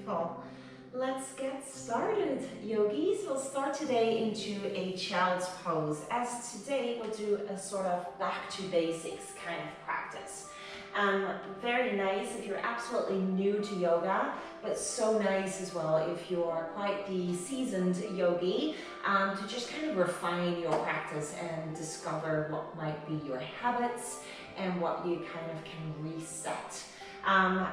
Beautiful. Let's get started, yogis. We'll start today into a child's pose, as today we'll do a sort of back to basics kind of practice. Very nice if you're absolutely new to yoga, but so nice as well if you're quite the seasoned yogi, to just kind of refine your practice and discover what might be your habits and what you kind of can reset.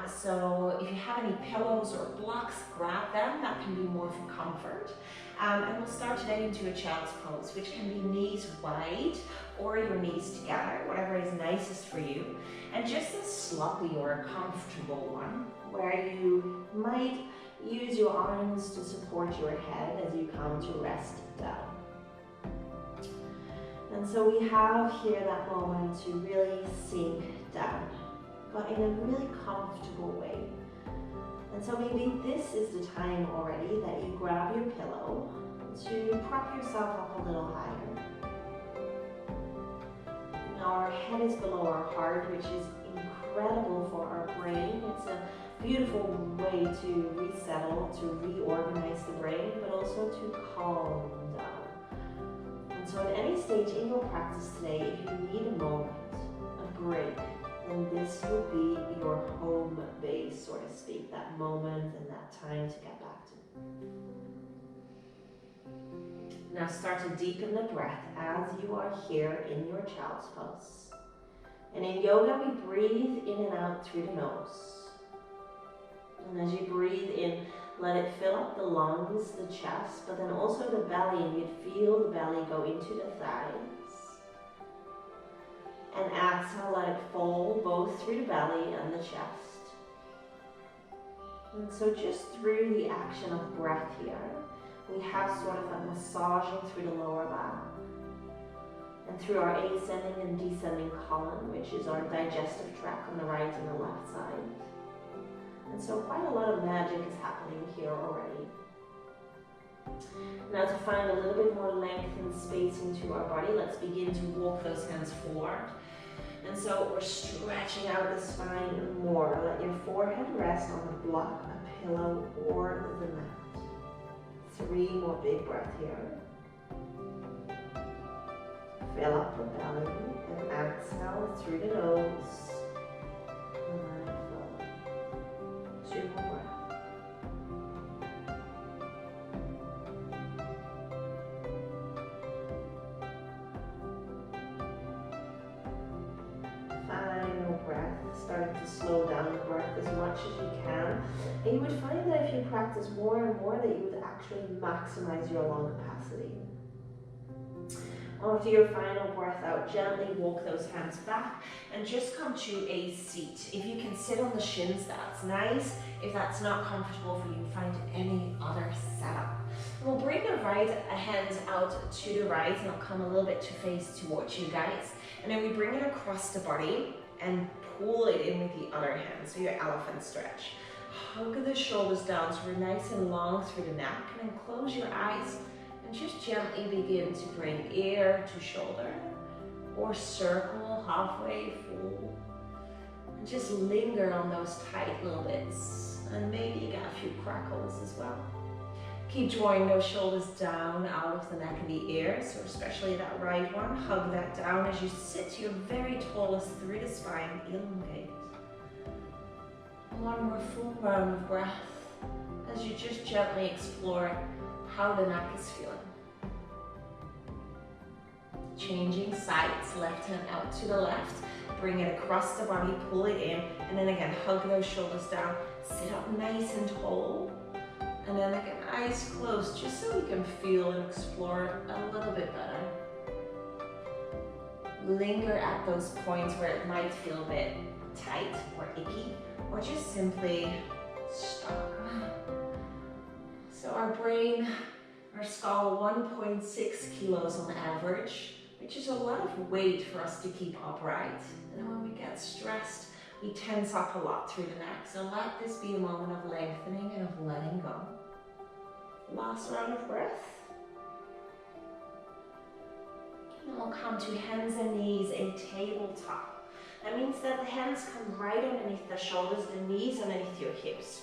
So if you have any pillows or blocks, grab them. That can be more for comfort. And we'll start today into a child's pose, which can be knees wide or your knees together, whatever is nicest for you. And just a sloppy or a comfortable one, where you might use your arms to support your head as you come to rest down. And so we have here that moment to really sink down, but in a really comfortable way. And so maybe this is the time already that you grab your pillow to prop yourself up a little higher. Now our head is below our heart, which is incredible for our brain. It's a beautiful way to resettle, to reorganize the brain, but also to calm down. And so at any stage in your practice today, if you need a moment, a break, then this would be your home base, so to speak, that moment and that time to get back to. Now start to deepen the breath as you are here in your child's pose. And in yoga, we breathe in and out through the nose. And as you breathe in, let it fill up the lungs, the chest, but then also the belly, and you'd feel the belly go into the thighs. And exhale, let it fall both through the belly and the chest. And so just through the action of breath here, we have sort of a massaging through the lower back. And through our ascending and descending colon, which is our digestive tract on the right and the left side. And so quite a lot of magic is happening here already. Now to find a little bit more length and space into our body, let's begin to walk those hands forward. And so we're stretching out the spine more. Let your forehead rest on a block, a pillow, or the mat. 3 more big breaths here. Fill up the belly and exhale through the nose. And let it flow. 2 more breaths. Starting to slow down the breath as much as you can. And you would find that if you practice more and more, that you would actually maximize your lung capacity. After your final breath out, gently walk those hands back and just come to a seat. If you can sit on the shins, that's nice. If that's not comfortable for you, find any other setup. And we'll bring the right hand out to the right, and I'll come a little bit to face towards you guys. And then we bring it across the body and pull it in with the other hand, so your elephant stretch. Hug the shoulders down so we're nice and long through the neck, and then close your eyes and just gently begin to bring ear to shoulder, or circle halfway full. And just linger on those tight little bits, and maybe you get a few crackles as well. Keep drawing those shoulders down out of the neck and the ears, so especially that right one. Hug that down as you sit to your very tallest through the spine. Elongate. One more full round of breath as you just gently explore how the neck is feeling. Changing sides, left hand out to the left. Bring it across the body, pull it in, and then again, hug those shoulders down. Sit up nice and tall. And then again, eyes closed, just so we can feel and explore a little bit better. Linger at those points where it might feel a bit tight or icky, or just simply stuck. So our brain, our skull, 1.6 kilos on average, which is a lot of weight for us to keep upright. And when we get stressed, we tense up a lot through the neck. So let this be a moment of lengthening and of letting go. Last round of breath. And we'll come to hands and knees, a tabletop. That means that the hands come right underneath the shoulders, the knees underneath your hips.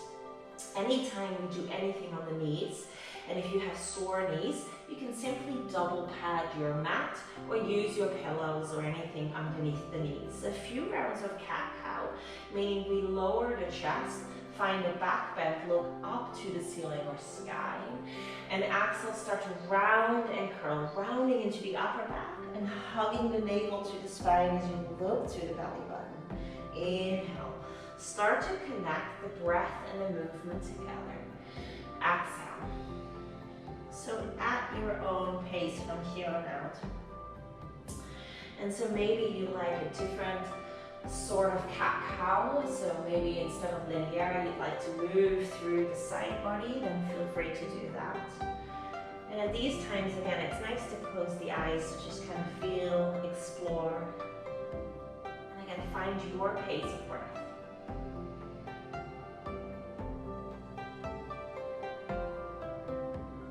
Anytime we do anything on the knees, and if you have sore knees, you can simply double pad your mat or use your pillows or anything underneath the knees. A few rounds of cat-cow, meaning we lower the chest, find a back bend, look up to the ceiling or sky, and exhale, start to round and curl, rounding into the upper back and hugging the navel to the spine as you look to the belly button. Inhale, start to connect the breath and the movement together. Exhale. So at your own pace from here on out. And so maybe you like a different sort of cat-cow, so maybe instead of linear, you'd like to move through the side body, then feel free to do that. And at these times, again, it's nice to close the eyes to just kind of feel, explore, and again, find your pace of breath.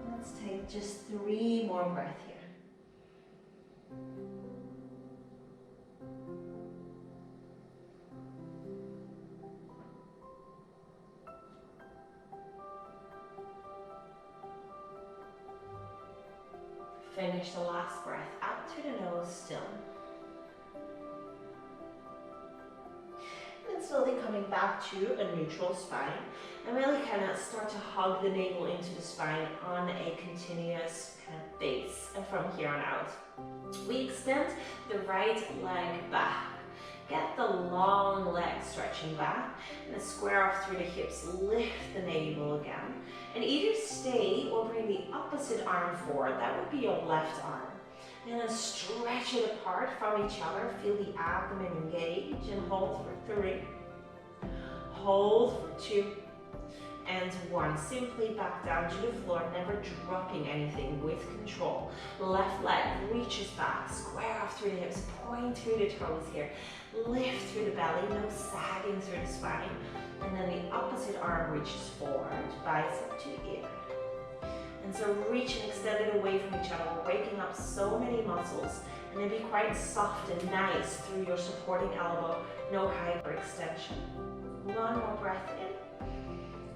Let's take just 3 more breaths here. Finish the last breath out through the nose still. And then slowly coming back to a neutral spine. And really kind of start to hug the navel into the spine on a continuous kind of base from here on out. We extend the right leg back. Get the long leg stretching back and then square off through the hips. Lift the navel again. And either stay or bring the opposite arm forward. That would be your left arm. And then stretch it apart from each other. Feel the abdomen engage and hold for 3. Hold for 2. And 1. Simply back down to the floor, never dropping anything, with control. Left leg reaches back, square off through the hips, point through the toes here. Lift through the belly, no sagging through the spine. And then the opposite arm reaches forward, bicep to ear. And so reach and extend it away from each other. We're waking up so many muscles. And then be quite soft and nice through your supporting elbow, no hyperextension. 1 more breath in.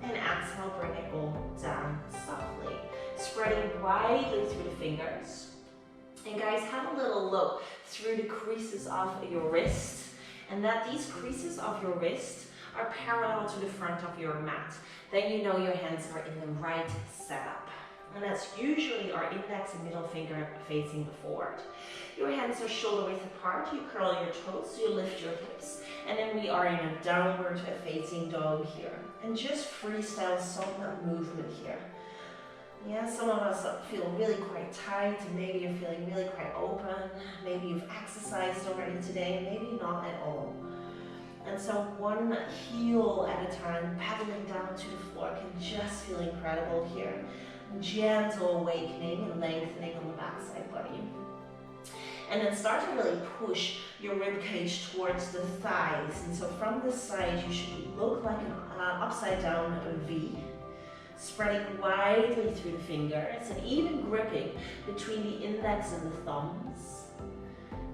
And exhale, bring it all down softly. Spreading widely through the fingers. And guys, have a little look through the creases of your wrist. And that these creases of your wrist are parallel to the front of your mat. Then you know your hands are in the right setup. And that's usually our index and middle finger facing forward. Your hands are shoulder width apart. You curl your toes, so you lift your hips. And then we are in a downward facing dog here. And just freestyle some movement here. Yeah, some of us feel really quite tight, and maybe you're feeling really quite open. Maybe you've exercised already today, maybe not at all. And so 1 heel at a time, pedaling down to the floor can just feel incredible here. Gentle awakening and lengthening on the backside body. And then start to really push your rib cage towards the thighs. And so from this side, you should look like an upside down V. Spreading widely through the fingers and even gripping between the index and the thumbs.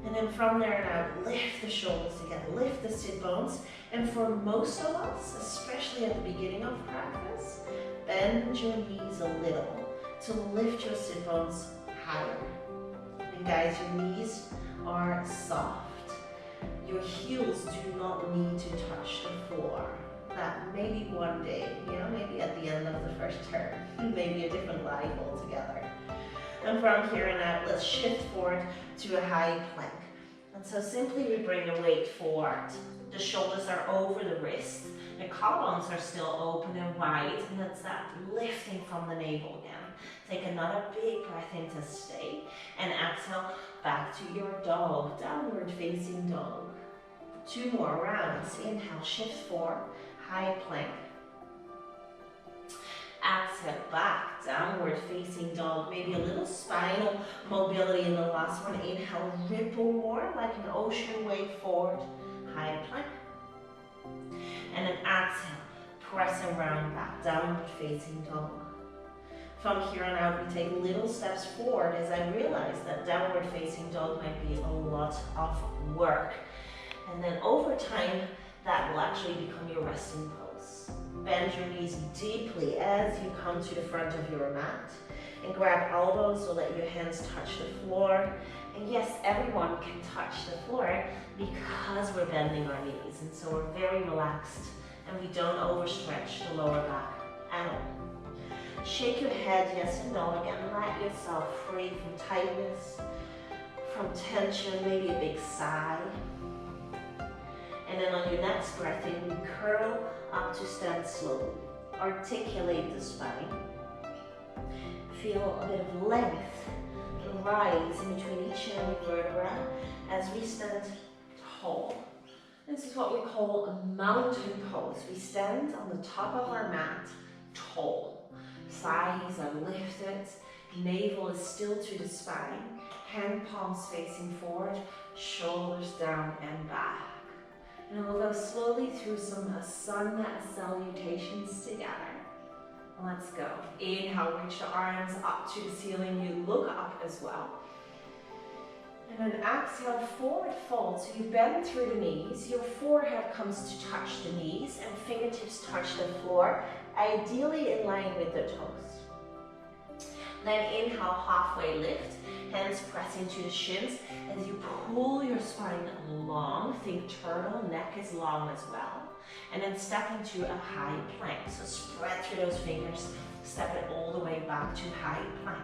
And then from there now, lift the shoulders together, lift the sit bones. And for most of us, especially at the beginning of practice, bend your knees a little to lift your sit bones higher. And guys, your knees are soft. Your heels do not need to touch the floor. That maybe one day, maybe at the end of the first term, maybe a different life altogether. And from here on out, let's shift forward to a high plank. And so simply we bring the weight forward. The shoulders are over the wrist. The collarbones are still open and wide, and that's that lifting from the navel again. Take another big breath in to stay, and exhale back to your dog, downward facing dog. 2 more rounds. Inhale, shift forward, high plank. Exhale back, downward facing dog. Maybe a little spinal mobility in the last one. Inhale, ripple more like an ocean wave forward, high plank. And then exhale, press around back, downward facing dog. From here on out, we take little steps forward as I realize that downward facing dog might be a lot of work. And then over time, that will actually become your resting pose. Bend your knees deeply as you come to the front of your mat. And grab elbows, so let your hands touch the floor. And yes, everyone can touch the floor because we're bending our knees. And so we're very relaxed and we don't overstretch the lower back at all. Shake your head yes and no again. Let yourself free from tightness, from tension, maybe a big sigh. And then on your next breath in, we curl up to stand slowly. Articulate the spine. Feel a bit of length rise in between each and every vertebra as we stand tall. This is what we call a mountain pose. We stand on the top of our mat tall. Thighs are lifted, navel is still to the spine, hand palms facing forward, shoulders down and back. And we'll go slowly through some sun salutations together. Let's go. Inhale, reach the arms up to the ceiling. You look up as well. And then exhale, forward fold. So you bend through the knees. Your forehead comes to touch the knees and fingertips touch the floor, ideally in line with the toes. Then inhale, halfway lift. Hands press into the shins as you pull your spine long. Think turtle, neck is long as well. And then step into a high plank. So spread through those fingers, step it all the way back to high plank.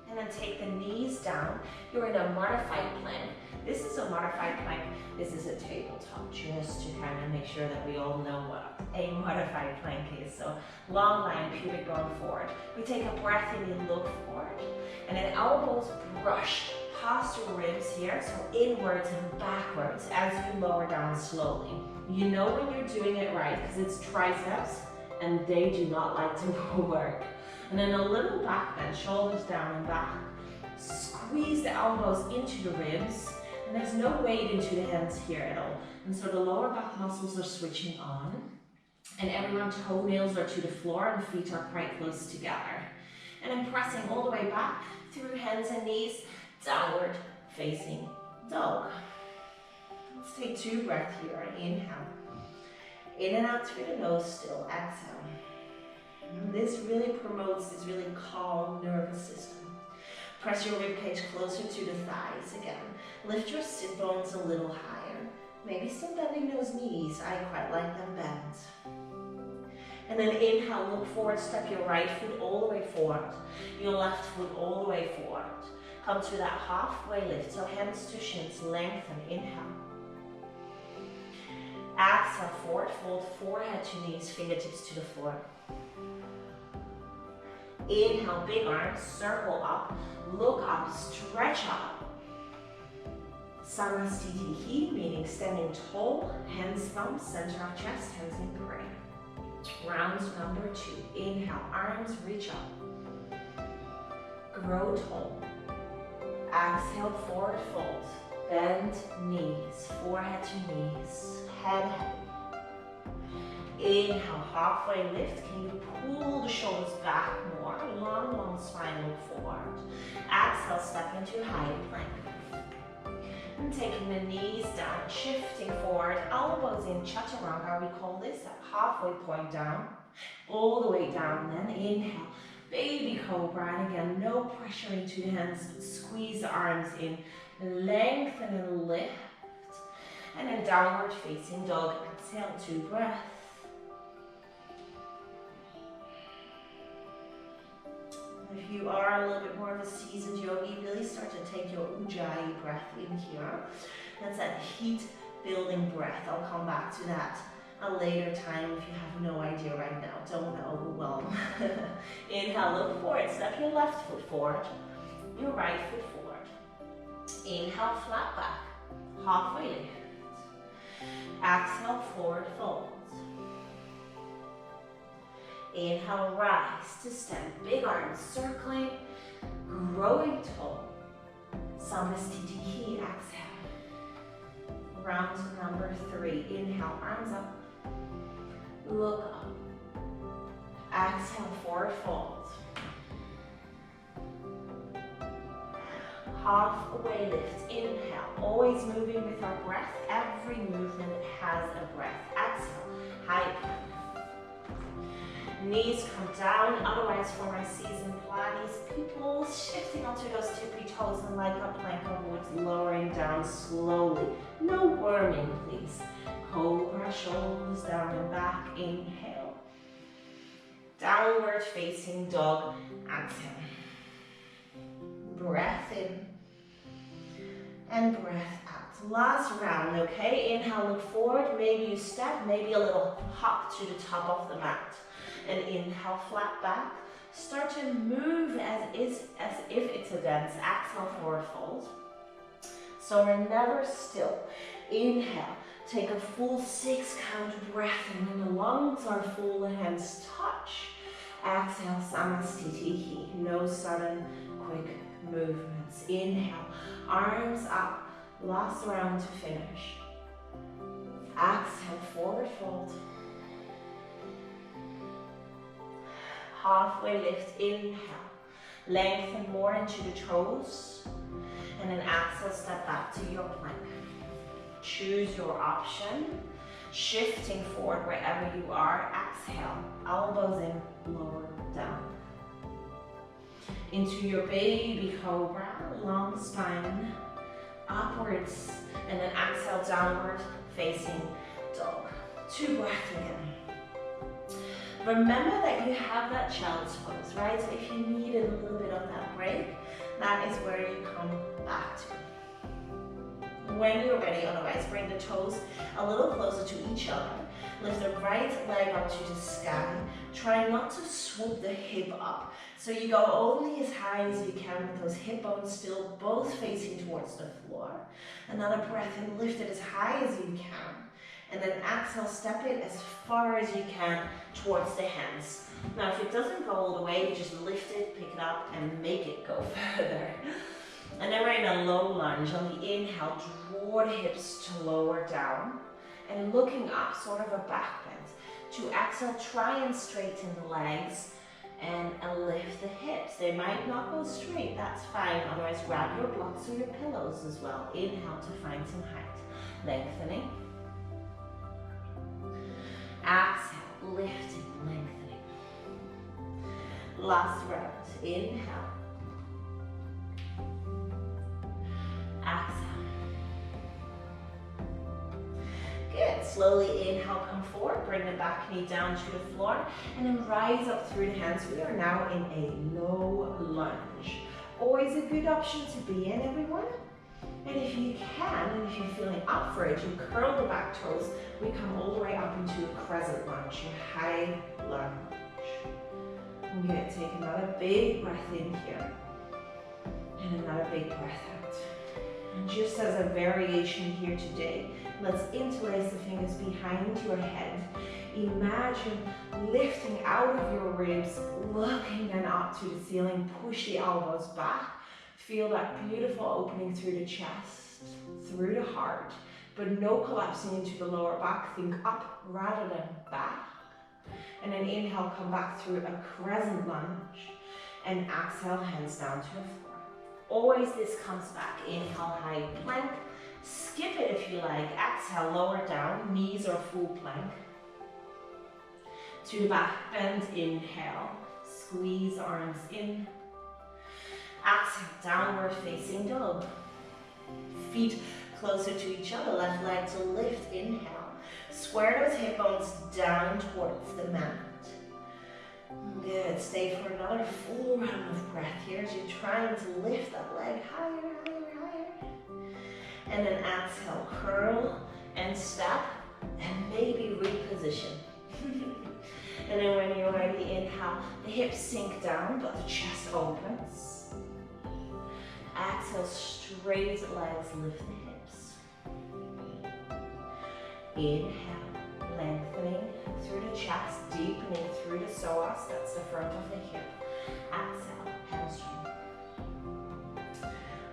And then take the knees down. You're in a modified plank. This is a modified plank. This is a tabletop, just to kind of make sure that we all know what a modified plank is. So long line, pubic bone forward. We take a breath in and look forward. And then elbows brush past your ribs here, so inwards and backwards as you lower down slowly. You know when you're doing it right because it's triceps and they do not like to work. And then a little back bend, shoulders down and back. Squeeze the elbows into the ribs, and there's no weight into the hands here at all. And so the lower back muscles are switching on, and everyone toenails are to the floor and feet are quite close together. And then pressing all the way back through hands and knees, downward facing dog. Let's take 2 breaths here. Inhale. In and out through the nose still. Exhale. And this really promotes this really calm nervous system. Press your ribcage closer to the thighs again. Lift your sit bones a little higher. Maybe still bending those knees. I quite like them bent. And then inhale, look forward, step your right foot all the way forward. Your left foot all the way forward. Come to that halfway lift. So hands to shins, lengthen, inhale. Exhale, forward fold, forehead to knees, fingertips to the floor. Inhale, big arms, circle up, look up, stretch up. Samastitihi, meaning standing tall, hands thumbs, center of chest, hands in prayer. Round number 2. Inhale, arms reach up. Grow tall. Exhale, forward fold. Bend knees, forehead to knees, head heavy. Inhale, halfway lift. Can you pull the shoulders back more? Long, long spine, look forward. Exhale, step into high plank. And taking the knees down, shifting forward, elbows in, chaturanga. We call this that halfway point down, all the way down. Then inhale, baby cobra. And again, no pressure into the hands. Squeeze the arms in, lengthen and lift. And then downward facing dog. Exhale, 2 breaths. If you are a little bit more of a seasoned yogi, really start to take your Ujjayi breath in here. That's that heat building breath. I'll come back to that a later time if you have no idea right now. Don't overwhelm. Inhale, look forward. Step your left foot forward, your right foot forward. Inhale, flat back, halfway lift. Exhale, forward fold. Inhale, rise to stand. Big arms circling, growing tall. Samastitihi, exhale. Round number 3. Inhale, arms up. Look up. Exhale, forward fold. Halfway lift. Inhale, always moving with our breath. Every movement has a breath. Exhale, high plank. Knees come down, otherwise for my seasoned Pilates people, shifting onto those tippy toes and like a plank of wood, lowering down slowly. No worming, please. Cobra, shoulders down and back, inhale. Downward facing dog, exhale. Breath in and breath out. Last round, okay? Inhale, look forward, maybe you step, maybe a little hop to the top of the mat. And inhale, flat back. Start to move as if it's a dance. Exhale, forward fold. So we're never still. Inhale, take a full 6 count breath in. When the lungs are full, the hands touch. Exhale, Samastitihi. No sudden, quick movements. Inhale, arms up. Last round to finish. Exhale, forward fold. Halfway lift, inhale. Lengthen more into the toes. And then exhale, step back to your plank. Choose your option. Shifting forward wherever you are. Exhale, elbows in, lower down. Into your baby cobra, long spine, upwards. And then exhale, downward facing dog. 2 breaths again. Remember that you have that child's pose, right? So if you needed a little bit of that break, that is where you come back to. When you're ready, otherwise, bring the toes a little closer to each other. Lift the right leg up to the sky. Try not to swoop the hip up. So you go only as high as you can with those hip bones still both facing towards the floor. Another breath in, lift it as high as you can. And then exhale, step it as far as you can towards the hands. Now, if it doesn't go all the way, you just lift it, pick it up, and make it go further. And then we're in a low lunge. On the inhale, draw the hips to lower down. And looking up, sort of a back bend. To exhale, try and straighten the legs and lift the hips. They might not go straight, that's fine. Otherwise, grab your blocks or your pillows as well. Inhale to find some height. Lengthening. Exhale, lifting, lengthening. Last round. Inhale. Exhale. Good. Slowly inhale, come forward. Bring the back knee down to the floor. And then rise up through the hands. We are now in a low lunge. Always a good option to be in, everyone. And if you can, and if you're feeling up for it, you curl the back toes. We come all the way up into a crescent lunge, your high lunge. I'm going to take another big breath in here. And another big breath out. And just as a variation here today, let's interlace the fingers behind your head. Imagine lifting out of your ribs, looking then up to the ceiling, push the elbows back. Feel that beautiful opening through the chest, through the heart, but no collapsing into the lower back. Think up rather than back. And then inhale, come back through a crescent lunge. And exhale, hands down to the floor. Always this comes back. Inhale, high plank. Skip it if you like. Exhale, lower down. Knees are full plank. To the back bend, inhale. Squeeze arms in. Exhale, downward facing dog. Feet closer to each other, left leg to lift, inhale. Square those hip bones down towards the mat. Good, stay for another full round of breath here as you're trying to lift that leg higher, higher, higher. And then exhale, curl and step and maybe reposition. And then when you're ready, inhale, the hips sink down but the chest opens. Exhale, straight legs, lift the hips. Inhale, lengthening through the chest, deepening through the psoas, that's the front of the hip. Exhale, hamstring.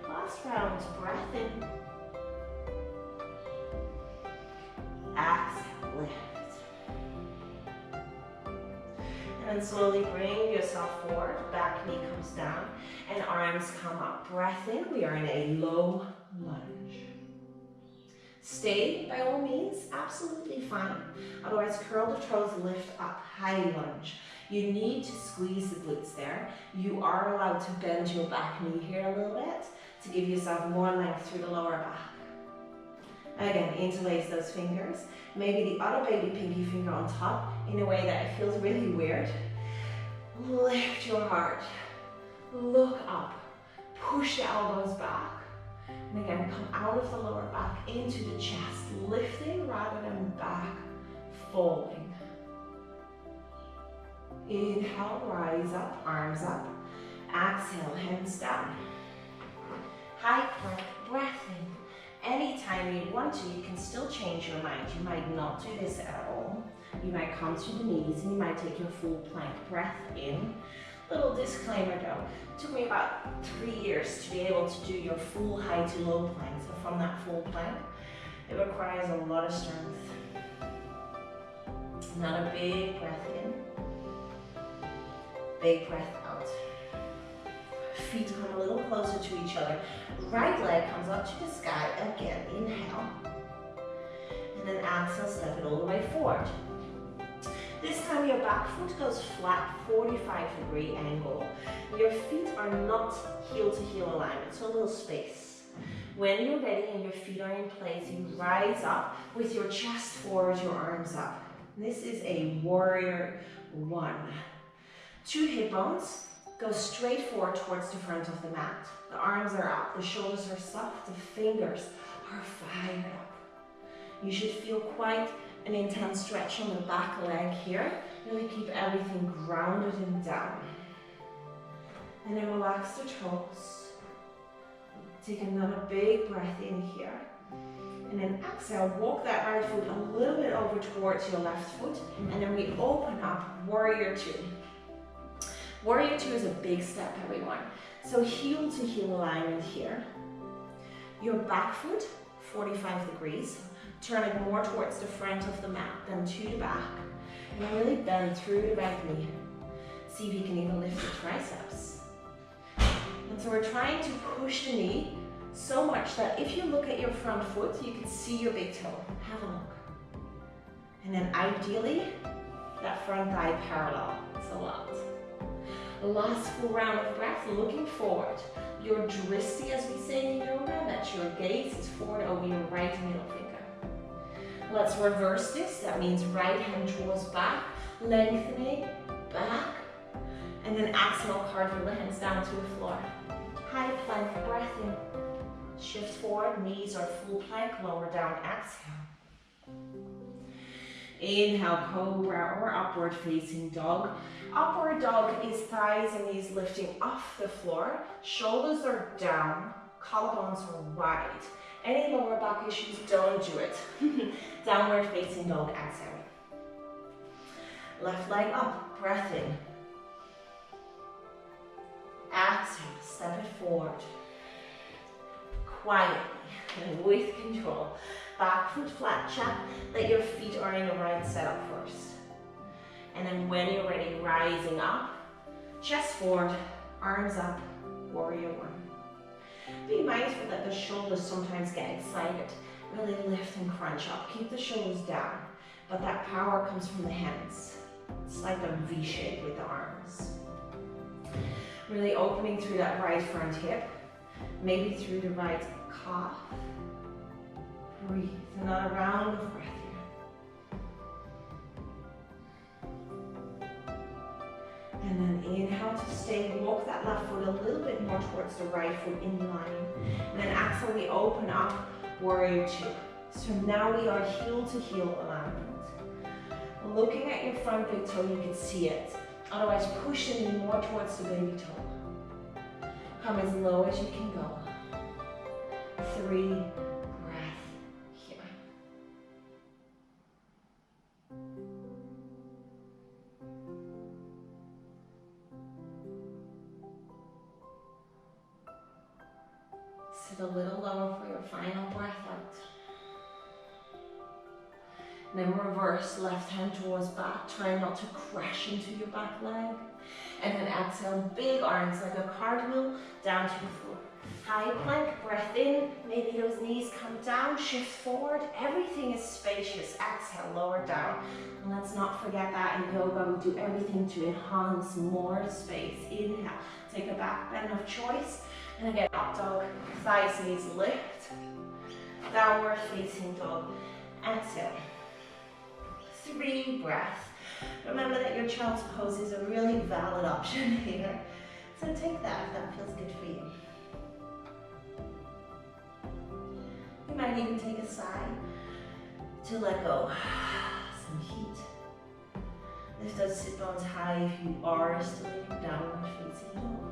Last round, breath in. Exhale, lift. And then slowly bring yourself forward, back knee comes down, and arms come up. Breath in, we are in a low lunge. Stay, by all means, absolutely fine. Otherwise, curl the toes, lift up, high lunge. You need to squeeze the glutes there. You are allowed to bend your back knee here a little bit to give yourself more length through the lower back. Again, interlace those fingers. Maybe the other baby pinky finger on top in a way that it feels really weird. Lift your heart. Look up. Push the elbows back. And again, come out of the lower back into the chest, lifting rather than back folding. Inhale, rise up, arms up. Exhale, hands down. High plank, breath in. Anytime you want to, you can still change your mind. You might not do this at all. You might come to the knees and you might take your full plank breath in. Little disclaimer though, it took me about 3 years to be able to do your full high to low plank. So from that full plank, it requires a lot of strength. Another big breath in, big breath out. Feet come a little closer to each other. Right leg comes up to the sky. Again, inhale. And then exhale, step it all the way forward. This time your back foot goes flat, 45-degree angle. Your feet are not heel to heel alignment, so a little space. When you're ready and your feet are in place, you rise up with your chest forward, your arms up. This is a warrior one. 2 hip bones go straight forward towards the front of the mat. The arms are up, the shoulders are soft, the fingers are fired up. You should feel quite an intense stretch on the back leg here. Really keep everything grounded and down. And then relax the toes. Take another big breath in here. And then exhale, walk that right foot a little bit over towards your left foot. And then we open up, warrior two. Warrior two is a big step, everyone. So heel to heel alignment here. Your back foot, 45 degrees. Turn it more towards the front of the mat than to the back. And then really bend through the back knee. See if you can even lift the triceps. And so we're trying to push the knee so much that if you look at your front foot, you can see your big toe. Have a look. And then ideally, that front thigh parallel. It's a lot. Last full round of breath, looking forward. Your drishti, as we say in yoga, that's your gaze is forward over your right middle finger. Let's reverse this. That means right hand draws back, lengthening, back. And then exhale, cartwheel the hands down to the floor. High plank, breath in. Shift forward, knees are full plank, lower down, exhale. Inhale, cobra or upward facing dog. Upward dog is thighs and knees lifting off the floor. Shoulders are down, collarbones are wide. Any lower back issues, don't do it. Downward facing dog, exhale. Left leg up, breath in. Exhale, step it forward. Quietly and with control. Back foot flat, check that your feet are in the right setup first. And then when you're ready, rising up, chest forward, arms up, warrior one. Be mindful that the shoulders sometimes get excited. Really lift and crunch up. Keep the shoulders down, but that power comes from the hands. It's like a V shape with the arms. Really opening through that right front hip, maybe through the right calf. Breathe, another round of breath here. And then inhale to stay, walk that left foot a little bit more towards the right foot in line. And then exhale, we open up, warrior two. So now we are heel to heel alignment. Looking at your front big toe, you can see it. Otherwise, push the knee more towards the baby toe. Come as low as you can go. 3, breath here. Sit a little lower for your final breath out. Then reverse, left hand towards back. Try not to crash into your back leg. And then exhale, big arms like a cartwheel down to the floor. High plank, breath in, maybe those knees come down, shift forward, everything is spacious. Exhale, lower down. And let's not forget that in yoga, we do everything to enhance more space. Inhale, take a back bend of choice. And again, up dog, thighs, knees lift. Downward facing dog. Exhale. 3 breaths. Remember that your child's pose is a really valid option here. So take that if that feels good for you. You might even take a sigh to let go. Some heat. Lift those sit bones high if you are still in your downward facing dog.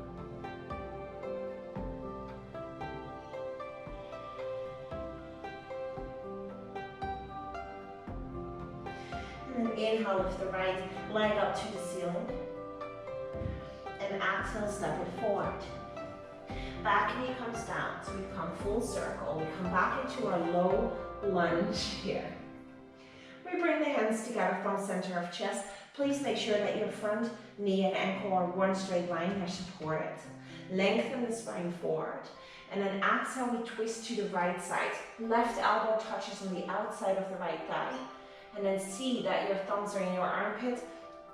And then inhale, lift the right leg up to the ceiling. And exhale, step it forward. Back knee comes down, so we come full circle. We come back into our low lunge here. We bring the hands together from center of chest. Please make sure that your front knee and ankle are one straight line, they're supported. Lengthen the spine forward. And then exhale, we twist to the right side. Left elbow touches on the outside of the right thigh. And then see that your thumbs are in your armpit.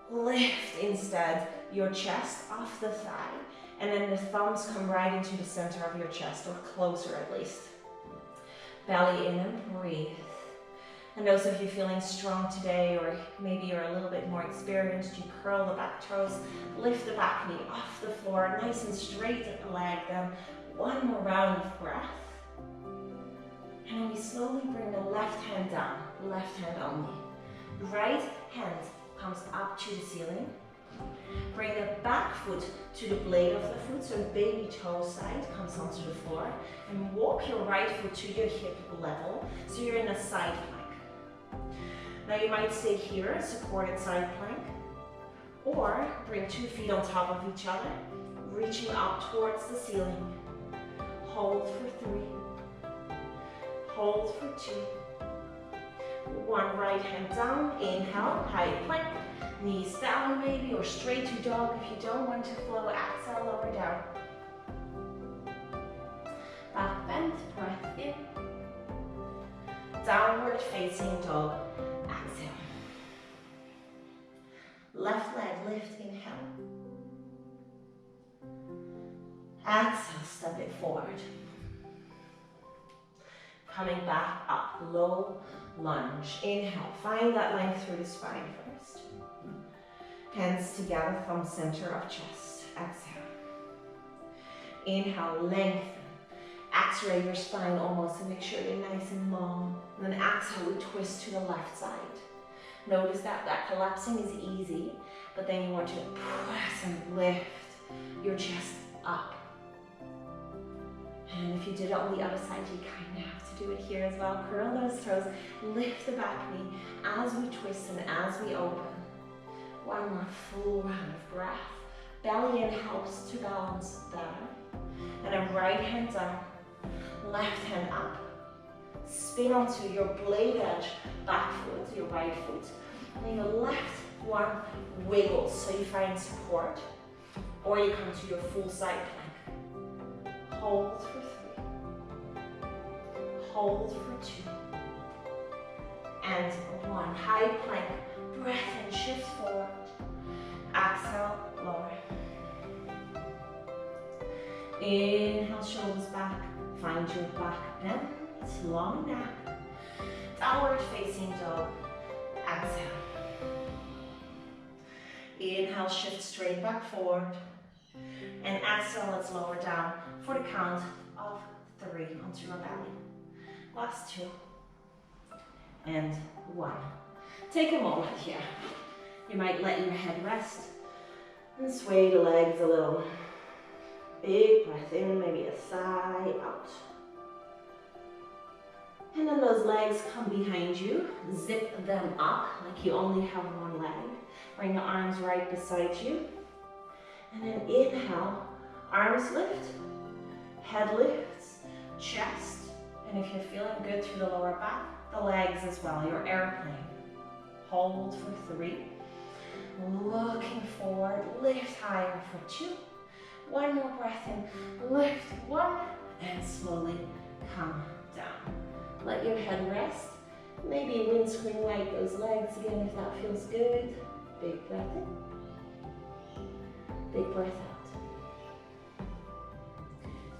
Lift instead your chest off the thigh. And then the thumbs come right into the center of your chest, or closer at least. Belly in and breathe. And those of you feeling strong today, or maybe you're a little bit more experienced, you curl the back toes, lift the back knee off the floor, nice and straight at the leg. Then one more round of breath. And then we slowly bring the left hand down, left hand only. Right hand comes up to the ceiling. Bring the back foot to the blade of the foot, so the baby toe side comes onto the floor. And walk your right foot to your hip level, so you're in a side plank. Now you might stay here, supported side plank. Or bring 2 feet on top of each other, reaching up towards the ceiling. Hold for 3. Hold for 2. One right hand down, inhale, high plank. Knees down maybe, or straight to dog if you don't want to flow. Exhale, lower down. Back bend, breath in. Downward facing dog. Exhale. Left leg lift, inhale. Exhale, step it forward. Coming back up, low lunge. Inhale, find that length through the spine first. Hands together from center of chest. Exhale. Inhale, lengthen. X-ray your spine almost and make sure you're nice and long. And then exhale, we twist to the left side. Notice that collapsing is easy, but then you want to press and lift your chest up. And if you did it on the other side, you kind of have to do it here as well. Curl those toes, lift the back knee as we twist and as we open. One more full round of breath. Belly in helps to balance better. And then right hand down, left hand up. Spin onto your blade edge, back foot, your right foot. And then your left one wiggles, so you find support. Or you come to your full side plank. Hold for 3. Hold for 2. And 1. High plank. Breath in, shift forward. Exhale, lower. Inhale, shoulders back. Find your back bend. Long neck. Downward facing dog. Exhale. Inhale, shift straight back forward. And exhale, let's lower down for the count of 3 onto your belly. Last 2. And 1. Take a moment here. You might let your head rest and sway the legs a little. Big breath in, maybe a sigh out. And then those legs come behind you. Zip them up like you only have one leg. Bring the arms right beside you. And then inhale, arms lift, head lifts, chest. And if you're feeling good through the lower back, the legs as well, your airplane. Hold for 3. Looking forward, lift higher for 2. One more breath in, lift 1. and slowly come down. Let your head rest. Maybe windscreen wipe those legs again if that feels good. Big breath in. Big breath out.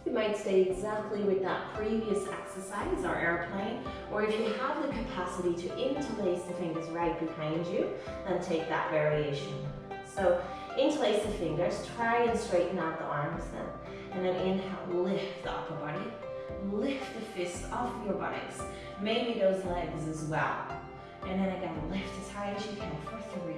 You might stay exactly with that previous exercise or airplane, or if you have the capacity to interlace the fingers right behind you, then take that variation. So interlace the fingers, try and straighten out the arms then, and then inhale, lift the upper body, lift the fists off your buttocks, maybe those legs as well. And then again, lift as high as you can for 3.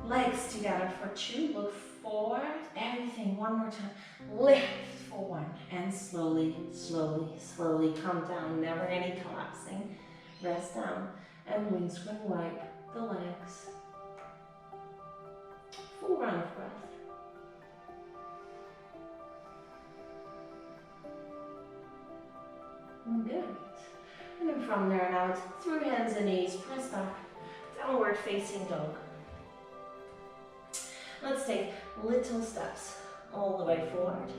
Legs together for 2, look forward, everything, one more time. Lift for 1, and slowly, slowly, slowly come down, never any collapsing. Rest down, and windscreen wipe the legs. Full round of breath. Good. And then from there and out, through hands and knees, press back, downward facing dog. Let's take little steps all the way forward.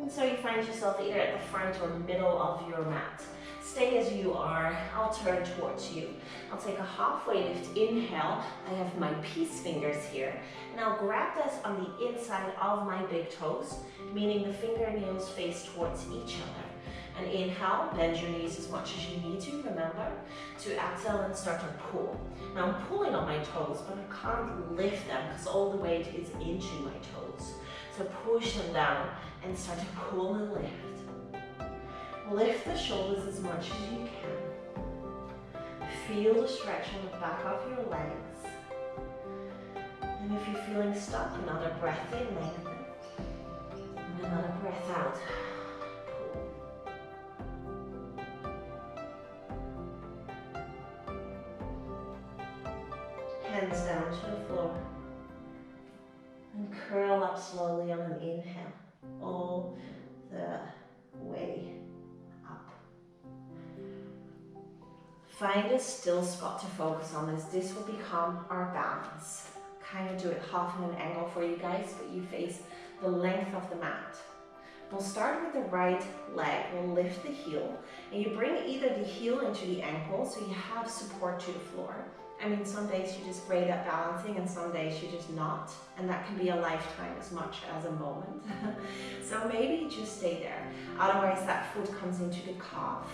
And so you find yourself either at the front or middle of your mat. Stay as you are. I'll turn towards you. I'll take a halfway lift. Inhale. I have my peace fingers here. And I'll grab this on the inside of my big toes, meaning the fingernails face towards each other. And inhale, bend your knees as much as you need to, remember, to exhale and start to pull. Now I'm pulling on my toes, but I can't lift them because all the weight is into my toes. So push them down and start to pull and lift. Lift the shoulders as much as you can. Feel the stretch on the back of your legs. And if you're feeling stuck, another breath in, lengthen. And another breath out. Hands down to the floor. And curl up slowly on an inhale. All the way up. Find a still spot to focus on as this will become our balance. Kind of do it half in an angle for you guys, but you face the length of the mat. We'll start with the right leg. We'll lift the heel, and you bring either the heel into the ankle so you have support to the floor. I mean, some days you're just great at balancing and some days you're just not. And that can be a lifetime as much as a moment. So maybe just stay there. Otherwise that foot comes into the calf.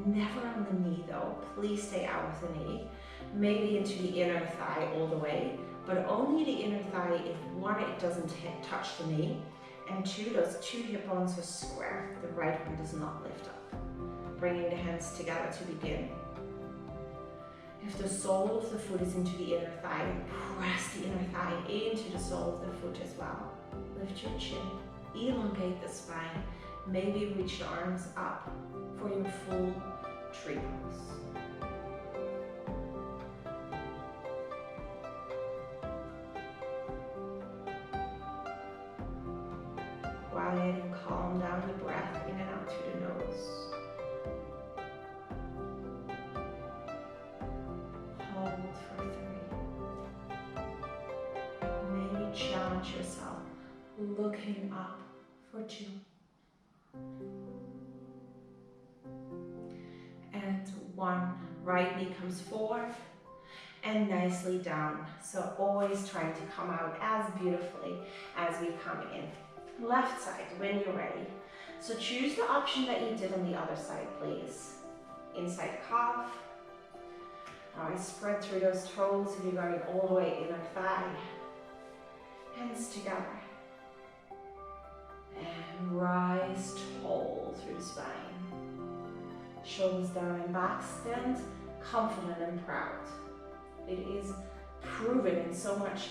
Never on the knee though. Please stay out of the knee. Maybe into the inner thigh all the way, but only the inner thigh if 1, it doesn't touch the knee, and 2, those 2 hip bones are square. The right one does not lift up. Bringing the hands together to begin. If the sole of the foot is into the inner thigh, press the inner thigh into the sole of the foot as well. Lift your chin, elongate the spine, maybe reach the arms up for your full tree pose. Quiet and calm down the breath in and out to the nose. For 3. Maybe challenge yourself, looking up for 2. And 1. Right knee comes forward and nicely down. So always trying to come out as beautifully as we come in. Left side when you're ready. So choose the option that you did on the other side, please. Inside calf. Alright, spread through those toes if you're going all the way inner thigh. Hands together. And rise tall through the spine. Shoulders down and back, stand confident and proud. It is proven in so much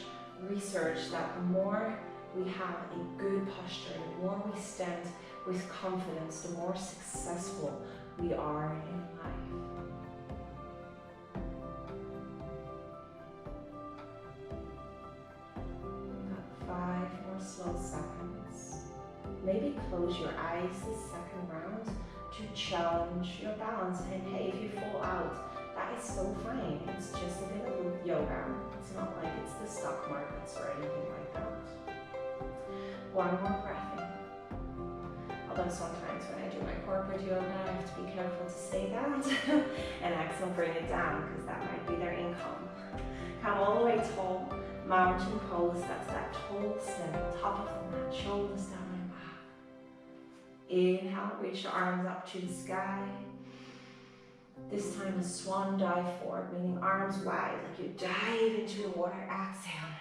research that the more we have a good posture, the more we stand with confidence, the more successful we are in life. We've got 5 more slow seconds. Maybe close your eyes this second round to challenge your balance. And hey, if you fall out, that is so fine. It's just a bit of yoga. It's not like it's the stock markets or anything like that. 1 more breath in. though sometimes when I do my corporate yoga, I have to be careful to say that. And exhale, bring it down, because that might be their income. Come all the way tall, mountain pose. That's that tall stem, top of the mat, shoulders down and back. Inhale, reach the arms up to the sky. This time a swan dive forward, meaning arms wide, like you dive into the water. Exhale.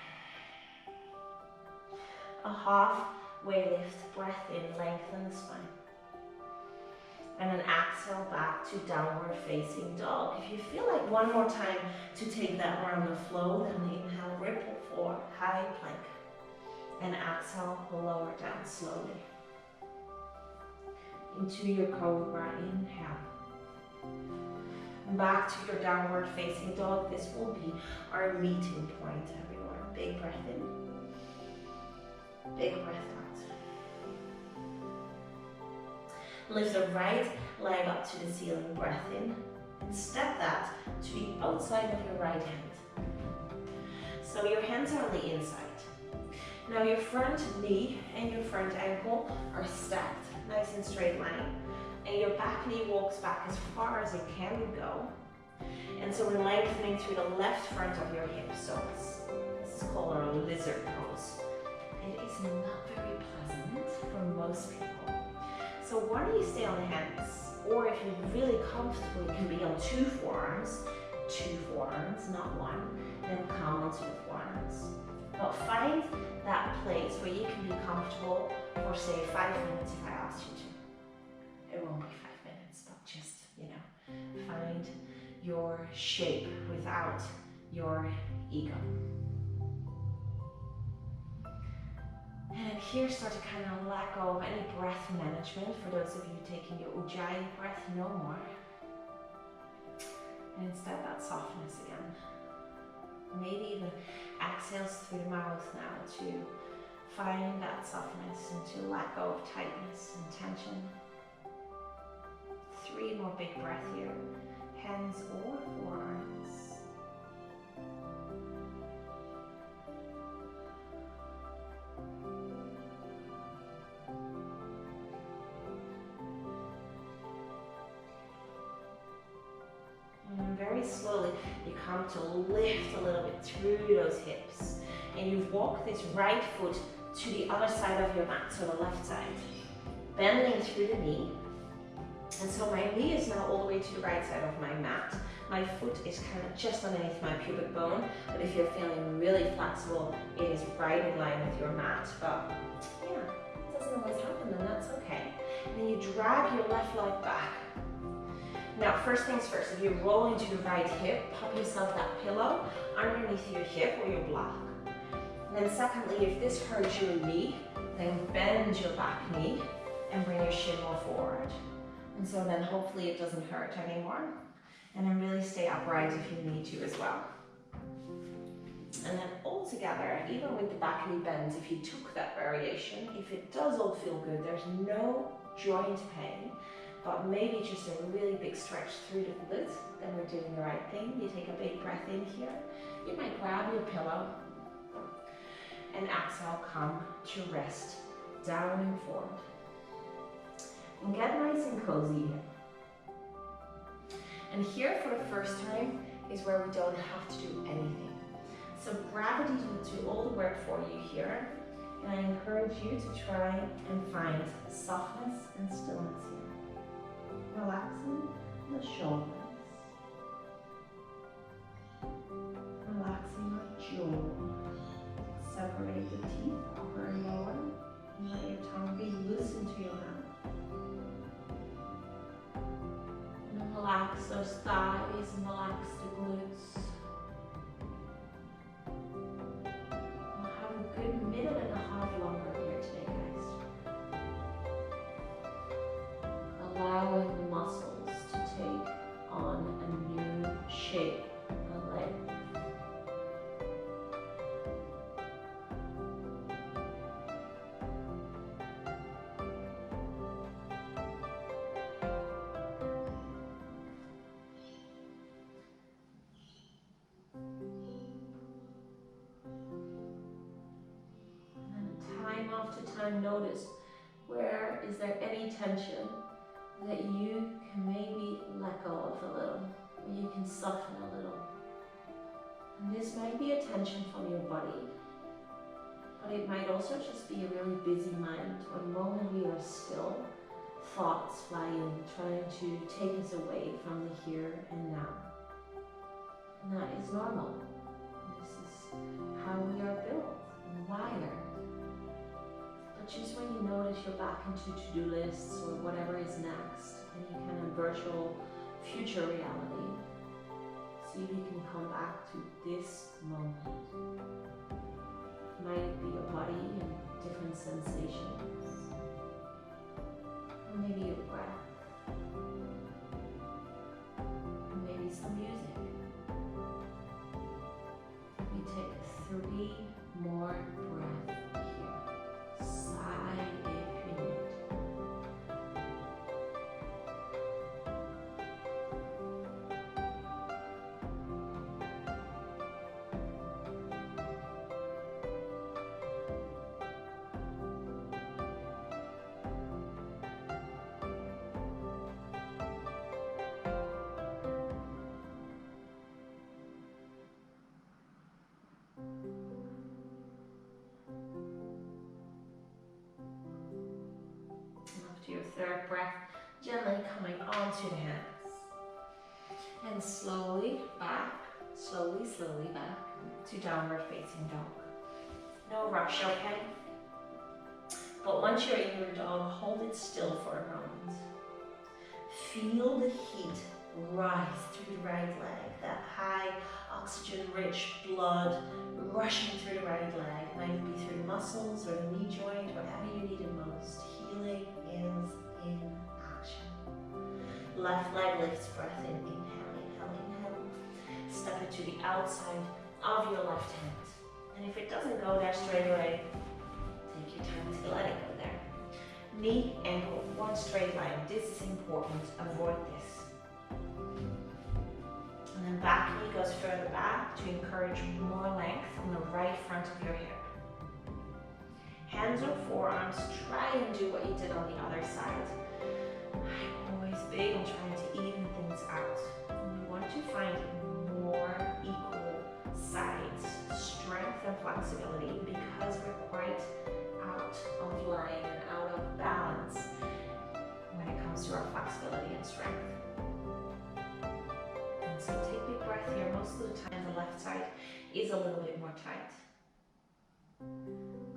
A halfway lift, breath in, lengthen the spine. And then exhale back to downward facing dog. If you feel like one more time to take that around the flow, then inhale, ripple forward, high plank. And exhale, lower down slowly. Into your cobra, inhale. Back to your downward facing dog. This will be our meeting point, everyone. Big breath in. Big breath out. Lift the right leg up to the ceiling, breath in. And step that to the outside of your right hand. So your hands are on the inside. Now your front knee and your front ankle are stacked, nice and straight line. And your back knee walks back as far as it can go. And so we're lengthening through the left front of your hips. So this is called our lizard pose. It is not very pleasant for most people. So why don't you stay on the hands? Or if you're really comfortable, you can be on two forearms, not one. Then come onto the forearms. But find that place where you can be comfortable for say 5 minutes if I asked you to. It won't be 5 minutes, but just, find your shape without your ego. And here start to kind of let go of any breath management. For those of you taking your Ujjayi breath, no more. And instead that softness again. Maybe even exhales through the mouth now to find that softness and to let go of tightness and tension. 3 more big breaths here, hands or forearms. And very slowly, you come to lift a little bit through those hips. And you walk this right foot to the other side of your mat, so the left side. Bending through the knee. And so my knee is now all the way to the right side of my mat. My foot is kind of just underneath my pubic bone, but if you're feeling really flexible, it is right in line with your mat. But yeah, it doesn't always happen, and that's okay. And then you drag your left leg back. Now, first things first, if you roll into your right hip, pop yourself that pillow underneath your hip or your block. And then secondly, if this hurts your knee, then bend your back knee and bring your shin more forward. And so then hopefully it doesn't hurt anymore. And then really stay upright if you need to as well. And then all together, even with the back knee bends, if you took that variation, if it does all feel good, there's no joint pain, but maybe just a really big stretch through the glute, then we're doing the right thing. You take a big breath in here. You might grab your pillow and exhale, come to rest, down and forward. And get nice and cozy here. And here for the first time is where we don't have to do anything. So gravity will do all the work for you here. And I encourage you to try and find softness and stillness here. Relaxing the shoulders. Relaxing your jaw. Separate the teeth, upper and lower. And let your tongue be loose into your mouth. And relax those thighs and relax the glutes. We'll have a good minute and a half longer here today, guys. Allowing the muscles to take on a new shape, a length. Time after time, notice Where is there any tension that you can maybe let go of a little, or you can soften a little? And this might be a tension from your body, but it might also just be a really busy mind. When moment we are still, thoughts fly in, trying to take us away from the here and now. And that is normal. This is how we are built and wired. But just when you notice you're back into to-do lists or whatever is next, any kind of virtual future reality, see if you can come back to this moment. Might be your body and different sensations, or maybe your breath, or maybe some music. We take 3 more breaths here. Sigh if you need. After your 3rd breath, gently coming onto the hands. And slowly back, slowly back to downward facing dog. No rush, okay? But once you're in your dog, hold it still for a moment. Feel the heat rise through the right leg, that high oxygen-rich blood rushing through the right leg. Might it be through the muscles or the knee joint, whatever you need it most. Healing is in action. Left leg lifts, breath in, inhale, inhale, inhale. Step it to the outside of your left hand. And if it doesn't go there straight away, take your time to let it go there. Knee, ankle, one straight line. This is important, avoid this. And then back knee goes further back to encourage more length on the right front of your hip. Hands or forearms, try and do what you did on the other side. I'm always big on trying to even things out. And we want to find more equal sides, strength and flexibility, because we're quite out of line and out of balance when it comes to our flexibility and strength. And so take a big breath here. Most of the time the left side is a little bit more tight.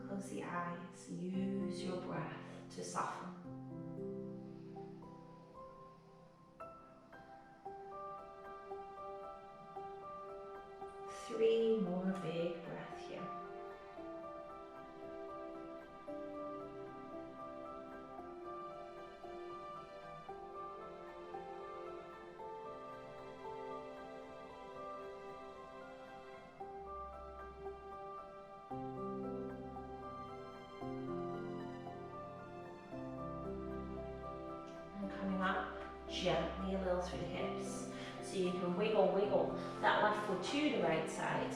Close the eyes, use your breath to soften. Three more big breaths here. Gently a little through the hips. So you can wiggle that left foot to the right side.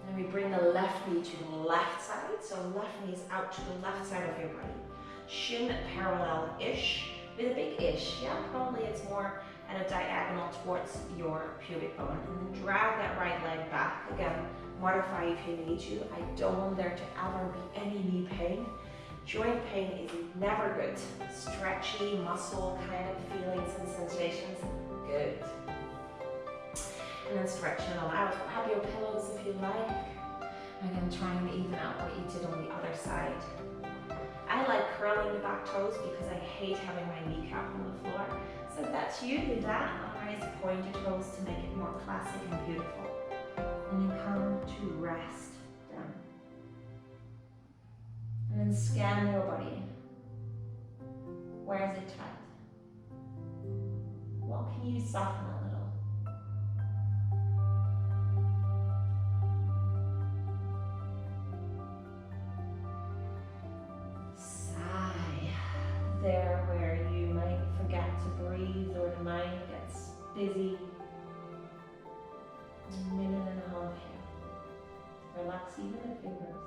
And we bring the left knee to the left side. So left knee is out to the left side of your body. Shin parallel-ish, with a big ish. Yeah, probably it's more at a diagonal towards your pubic bone. And then drag that right leg back. Again, modify if you need to. I don't want there to ever be any knee pain. Joint pain is never good. Stretchy muscle kind of feelings and sensations, good. And then stretch and allow. Grab your pillows if you like. Again, try and even out what you did on the other side. I like curling the back toes because I hate having my kneecap on the floor. So if that's you, do that. Otherwise, point your toes to make it more classic and beautiful. And then come to rest down. And then scan your body. Where is it tight? What can you soften a little? Sigh. There where you might forget to breathe or the mind gets busy. A minute and a half here. Relax even the fingers.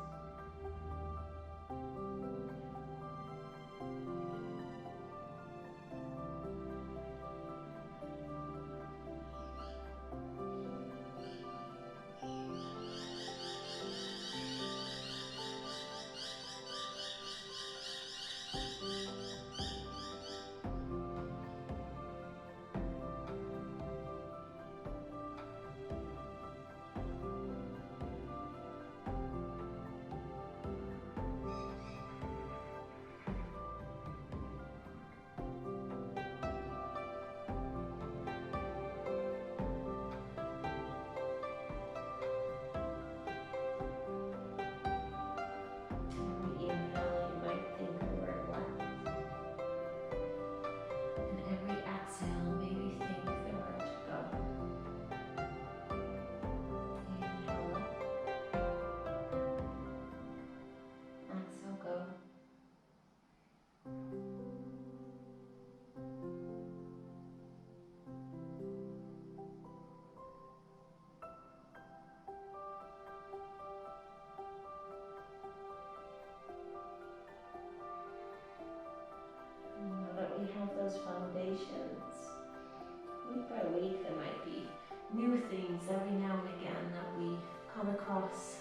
new things every now and again that we come across,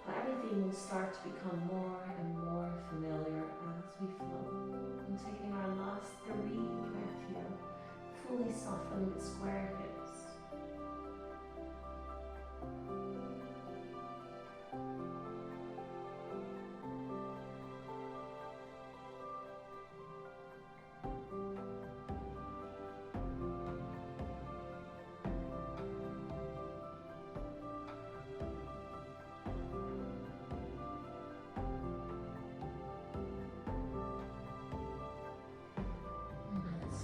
but everything will start to become more and more familiar as we flow. And taking our last 3 breaths here, fully soften with square hips.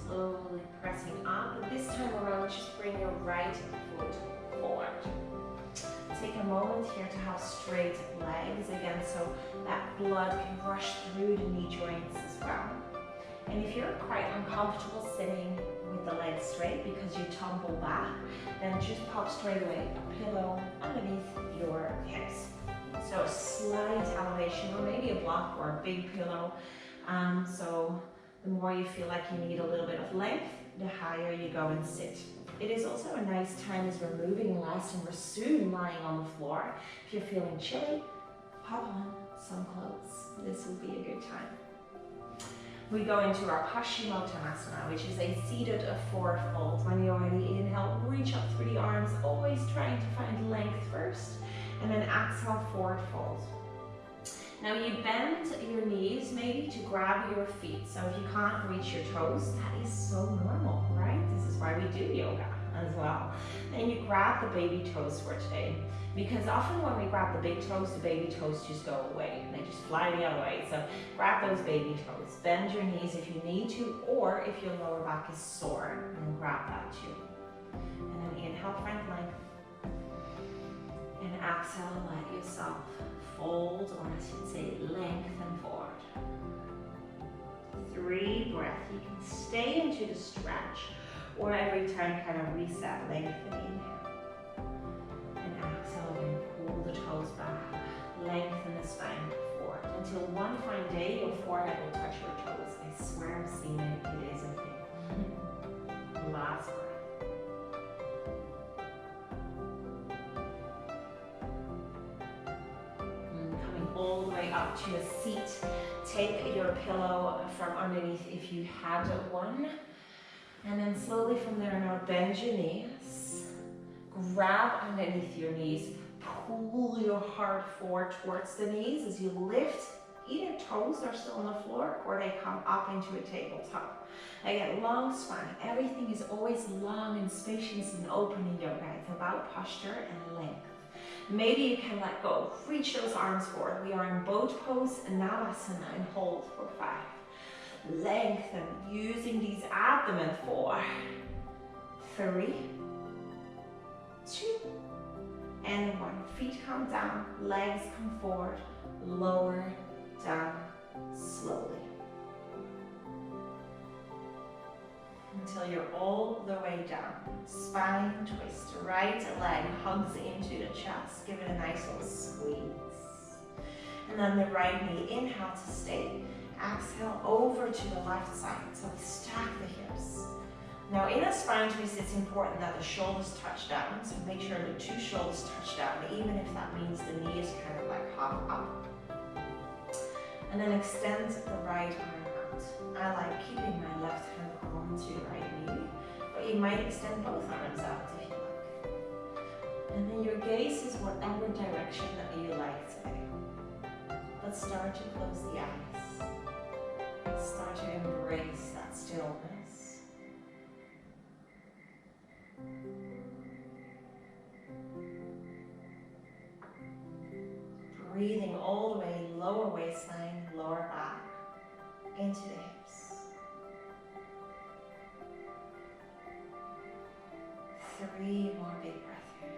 Slowly pressing up, but this time around just bring your right foot forward. Take a moment here to have straight legs again, so that blood can rush through the knee joints as well. And if you're quite uncomfortable sitting with the legs straight because you tumble back, then just pop straight away a pillow underneath your hips. So a slight elevation, or maybe a block or a big pillow. So the more you feel like you need a little bit of length, the higher you go and sit. It is also a nice time as we're moving less and we're soon lying on the floor. If you're feeling chilly, pop on some clothes. This will be a good time. We go into our Paschimottanasana, which is a seated forward fold. When you already inhale, reach up through the arms, always trying to find length first, and then exhale, forward fold. Now you bend your knees maybe to grab your feet. So if you can't reach your toes, that is so normal, right? This is why we do yoga as well. Then you grab the baby toes for today. Because often when we grab the big toes, the baby toes just go away. They just fly the other way. So grab those baby toes. Bend your knees if you need to, or if your lower back is sore, then grab that too. And then inhale, find length. And exhale, let yourself fold, or I should say lengthen forward. 3 breaths. You can stay into the stretch, or every time kind of reset, lengthening. And exhale and pull the toes back. Lengthen the spine forward. Until one fine day, your forehead will touch your toes. I swear I've seen it. It is a thing. Last breath. All the way up to a seat. Take your pillow from underneath if you had one. And then slowly from there now bend your knees. Grab underneath your knees. Pull your heart forward towards the knees as you lift. Either toes are still on the floor or they come up into a tabletop. Again, long spine. Everything is always long and spacious and open in yoga. It's about posture and length. Maybe you can let go. Reach those arms forward. We are in boat pose, Navasana, and hold for 5. Lengthen, using these abdomen. 4, 3, 2, and 1. Feet come down, legs come forward, lower, down, slowly. Until you're all the way down. Spine twist. Right leg hugs into the chest. Give it a nice little squeeze. And then the right knee. Inhale to stay. Exhale over to the left side. So we stack the hips. Now in a spine twist, it's important that the shoulders touch down. So make sure the 2 shoulders touch down, even if that means the knee is kind of like half up. And then extend the right arm out. I like keeping my left hand onto the right knee, but you might extend both arms out if you like. And then your gaze is whatever direction that you like today. But start to close the eyes. Start to embrace that stillness. Breathing all the way, lower waistline, lower back, into the hips. 3 more big breaths here.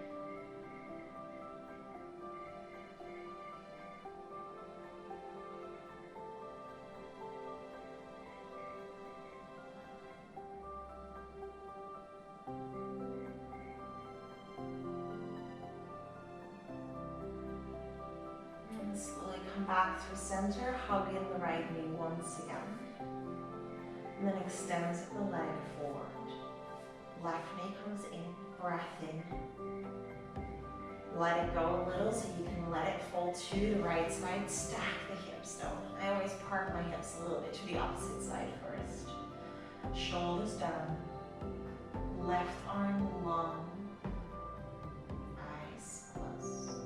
And slowly come back through center, hug in the right knee once again. And then extend the leg forward. Left knee comes in, breath in. Let it go a little so you can let it fall to the right side. Stack the hips down. I always park my hips a little bit to the opposite side first. Shoulders down. Left arm long. Eyes closed.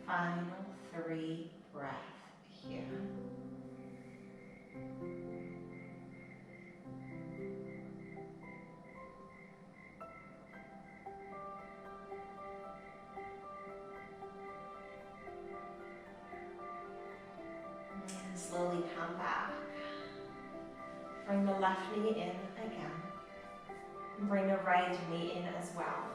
Final 3 breath here. And slowly come back. Bring the left knee in again. Bring the right knee in as well.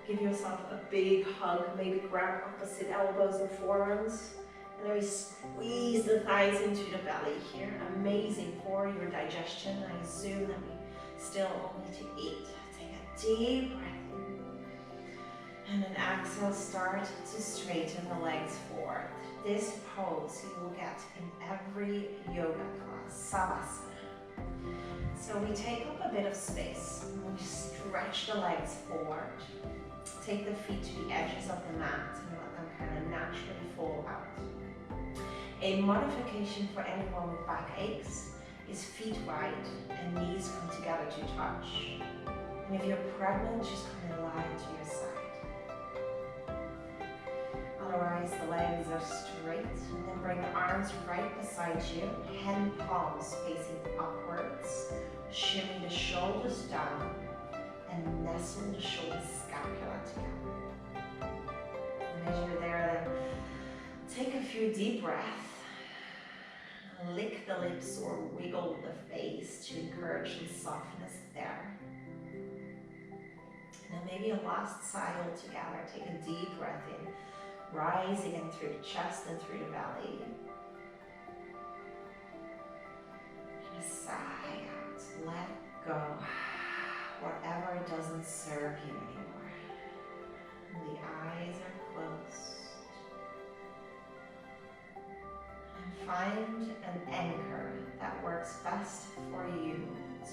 Give yourself a big hug, maybe grab opposite elbows and forearms. And then we squeeze the thighs into the belly here. Amazing for your digestion. I assume that we still only to eat. Take a deep breath in. And then exhale, start to straighten the legs forward. This pose you will get in every yoga class, Savasana. So we take up a bit of space. We stretch the legs forward. Take the feet to the edges of the mat and let them kind of naturally fall out. A modification for anyone with back aches is feet wide and knees come together to touch. And if you're pregnant, just kind of lie to your side. Otherwise, the legs are straight. And then bring the arms right beside you, hand palms facing upwards. Shimmy the shoulders down and nestle the shoulder scapula together. And as you're there, then take a few deep breaths. Lick the lips or wiggle the face to encourage some softness there. And then maybe a last sigh all together. Take a deep breath in, rise again through the chest and through the belly. And a sigh out, let go. Whatever doesn't serve you anymore. And the eyes are closed. And find an anchor that works best for you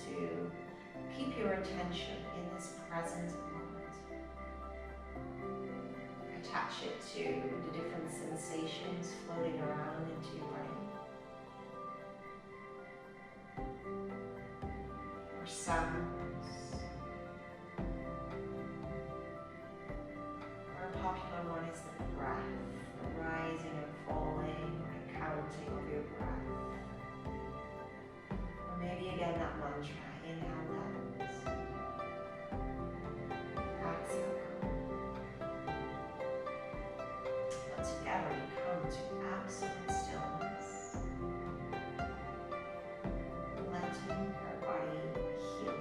to keep your attention in this present moment. Attach it to the different sensations floating around into your body. Or sounds. Or a popular one is the breath, the rising and falling, the counting of your breath. Or maybe again that mantra, inhale levels. Exhale. But together we come to absolute stillness. Letting our body heal.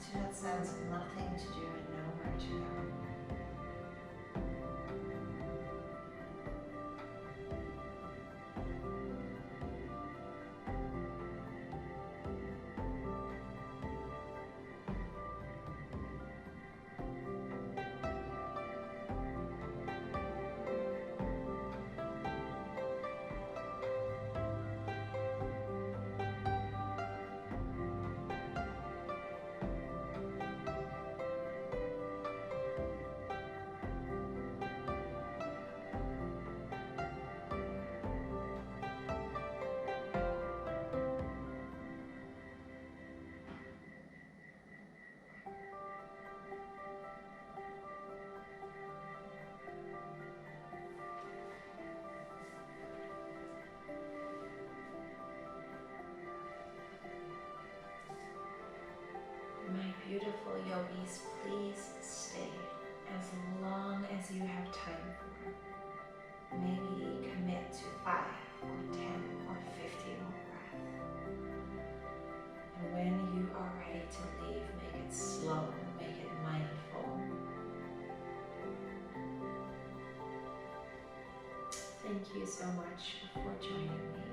to that sense of nothing to do and nowhere to go. My beautiful yogis, please stay as long as you have time for. Maybe commit to 5 or 10 or 50 more breaths. And when you are ready to leave, make it slow, make it mindful. Thank you so much for joining me.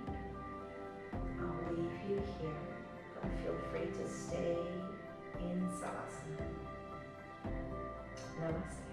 I'll leave you here, but feel free to stay in Savasana. Namaste.